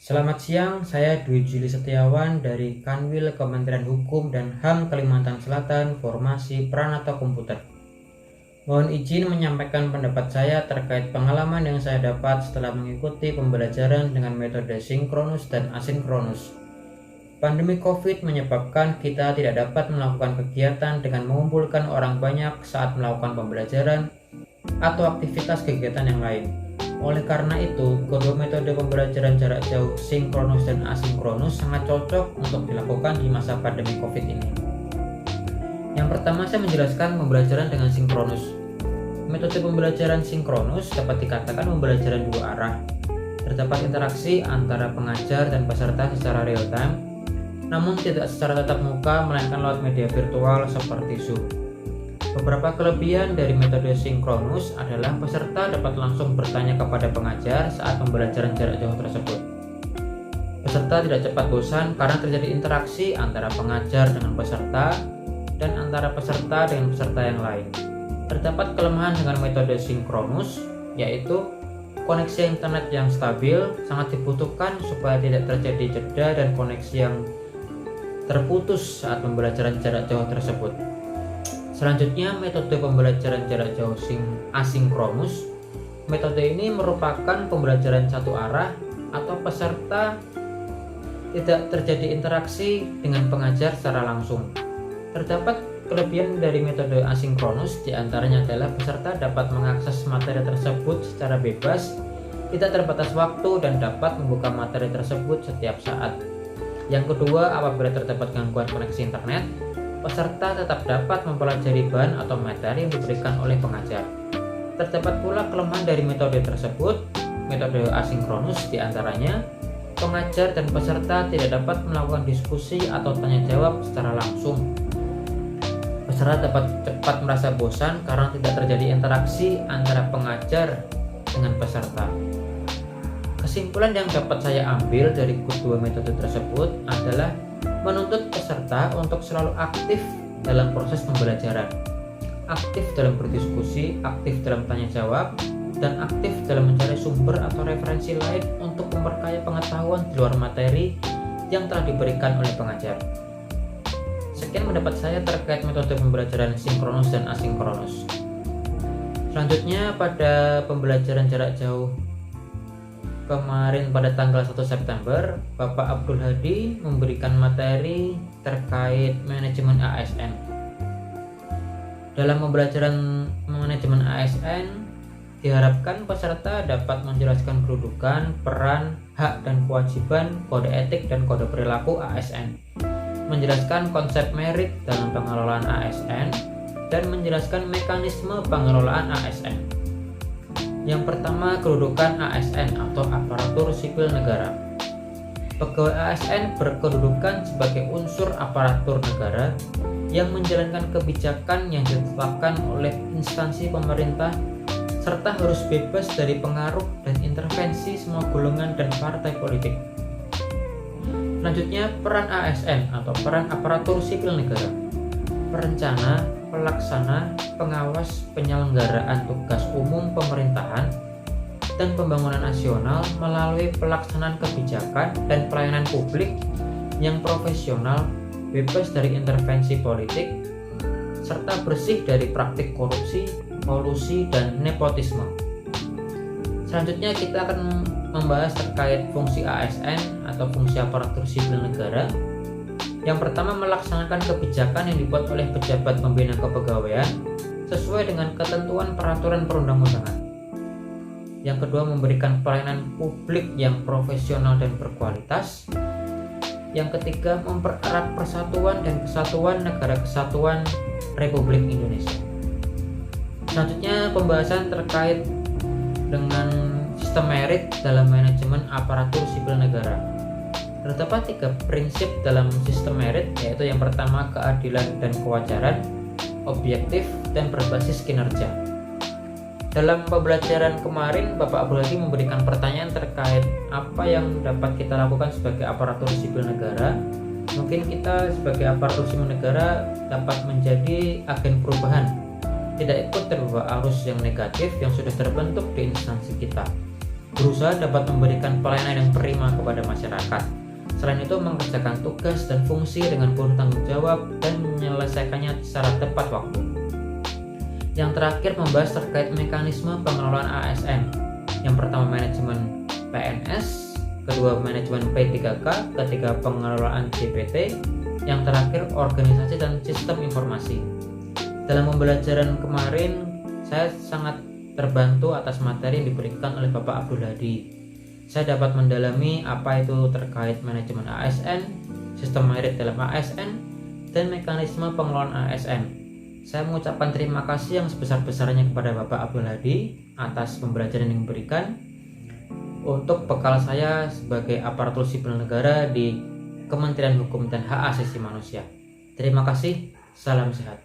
Selamat siang, saya Dwi Juli Setiawan dari Kanwil Kementerian Hukum dan HAM Kalimantan Selatan, Formasi Pranata Komputer. Mohon izin menyampaikan pendapat saya terkait pengalaman yang saya dapat setelah mengikuti pembelajaran dengan metode sinkronus dan asinkronus. Pandemi COVID menyebabkan kita tidak dapat melakukan kegiatan dengan mengumpulkan orang banyak saat melakukan pembelajaran atau aktivitas kegiatan yang lain. Oleh karena itu, kedua metode pembelajaran jarak jauh sinkronus dan asinkronus sangat cocok untuk dilakukan di masa pandemi COVID ini. Yang pertama, saya menjelaskan pembelajaran dengan sinkronus. Metode pembelajaran sinkronus dapat dikatakan pembelajaran dua arah. Terdapat interaksi antara pengajar dan peserta secara real time, namun tidak secara tatap muka melainkan lewat media virtual seperti Zoom. Beberapa kelebihan dari metode sinkronus adalah peserta dapat langsung bertanya kepada pengajar saat pembelajaran jarak jauh tersebut. Peserta tidak cepat bosan karena terjadi interaksi antara pengajar dengan peserta dan antara peserta dengan peserta yang lain. Terdapat kelemahan dengan metode sinkronus, yaitu koneksi internet yang stabil sangat dibutuhkan supaya tidak terjadi jeda dan koneksi yang terputus saat pembelajaran jarak jauh tersebut. Selanjutnya, metode pembelajaran jarak jauh asinkronus. Metode ini merupakan pembelajaran satu arah atau peserta tidak terjadi interaksi dengan pengajar secara langsung. Terdapat kelebihan dari metode asinkronus, diantaranya adalah peserta dapat mengakses materi tersebut secara bebas, tidak terbatas waktu, dan dapat membuka materi tersebut setiap saat. Yang kedua, apabila terdapat gangguan koneksi internet, peserta tetap dapat mempelajari bahan atau materi yang diberikan oleh pengajar. Terdapat pula kelemahan dari metode tersebut, metode asinkronus, diantaranya pengajar dan peserta tidak dapat melakukan diskusi atau tanya jawab secara langsung. Peserta dapat cepat merasa bosan karena tidak terjadi interaksi antara pengajar dengan peserta. Kesimpulan yang dapat saya ambil dari kedua metode tersebut adalah menuntut peserta untuk selalu aktif dalam proses pembelajaran, aktif dalam berdiskusi, aktif dalam tanya jawab, dan aktif dalam mencari sumber atau referensi lain untuk memperkaya pengetahuan di luar materi yang telah diberikan oleh pengajar. Sekian pendapat saya terkait metode pembelajaran sinkronus dan asinkronus. Selanjutnya, pada pembelajaran jarak jauh kemarin pada tanggal 1 September, Bapak Abdul Hadi memberikan materi terkait manajemen ASN. Dalam pembelajaran manajemen ASN, diharapkan peserta dapat menjelaskan kedudukan, peran, hak dan kewajiban, kode etik dan kode perilaku ASN, menjelaskan konsep merit dalam pengelolaan ASN, dan menjelaskan mekanisme pengelolaan ASN. Yang pertama, kedudukan ASN atau aparatur sipil negara. Pegawai ASN berkedudukan sebagai unsur aparatur negara yang menjalankan kebijakan yang ditetapkan oleh instansi pemerintah serta harus bebas dari pengaruh dan intervensi semua golongan dan partai politik. Selanjutnya, peran ASN atau peran aparatur sipil negara. Perencana, pelaksana, pengawas penyelenggaraan tugas umum pemerintahan dan pembangunan nasional melalui pelaksanaan kebijakan dan pelayanan publik yang profesional, bebas dari intervensi politik, serta bersih dari praktik korupsi, kolusi, dan nepotisme. Selanjutnya, kita akan membahas terkait fungsi ASN atau fungsi aparatur sipil negara. Yang pertama, melaksanakan kebijakan yang dibuat oleh pejabat pembina kepegawaian sesuai dengan ketentuan peraturan perundang-undangan. Yang kedua, memberikan pelayanan publik yang profesional dan berkualitas. Yang ketiga, mempererat persatuan dan kesatuan Negara Kesatuan Republik Indonesia. Selanjutnya, pembahasan terkait dengan sistem merit dalam manajemen aparatur sipil negara. Terdapat 3 prinsip dalam sistem merit, yaitu yang pertama, keadilan dan kewajaran, objektif, dan berbasis kinerja. Dalam pembelajaran kemarin, Bapak Abdul Hadi memberikan pertanyaan terkait apa yang dapat kita lakukan sebagai aparatur sipil negara. Mungkin kita sebagai aparatur sipil negara dapat menjadi agen perubahan, tidak ikut terbawa arus yang negatif yang sudah terbentuk di instansi kita. berusaha dapat memberikan pelayanan yang prima kepada masyarakat. Selain itu, mengerjakan tugas dan fungsi dengan penuh tanggung jawab dan menyelesaikannya secara tepat waktu. Yang terakhir, membahas terkait mekanisme pengelolaan ASN. Yang pertama, manajemen PNS, kedua, manajemen P3K, ketiga, pengelolaan JPT, yang terakhir, organisasi dan sistem informasi. Dalam pembelajaran kemarin, saya sangat terbantu atas materi yang diberikan oleh Bapak Abdul Hadi. Saya dapat mendalami apa itu terkait manajemen ASN, sistem merit dalam ASN, dan mekanisme pengelolaan ASN. Saya mengucapkan terima kasih yang sebesar-besarnya kepada Bapak Abdul Hadi atas pembelajaran yang diberikan untuk bekal saya sebagai aparatur sipil negara di Kementerian Hukum dan Hak Asasi Manusia. Terima kasih, salam sehat.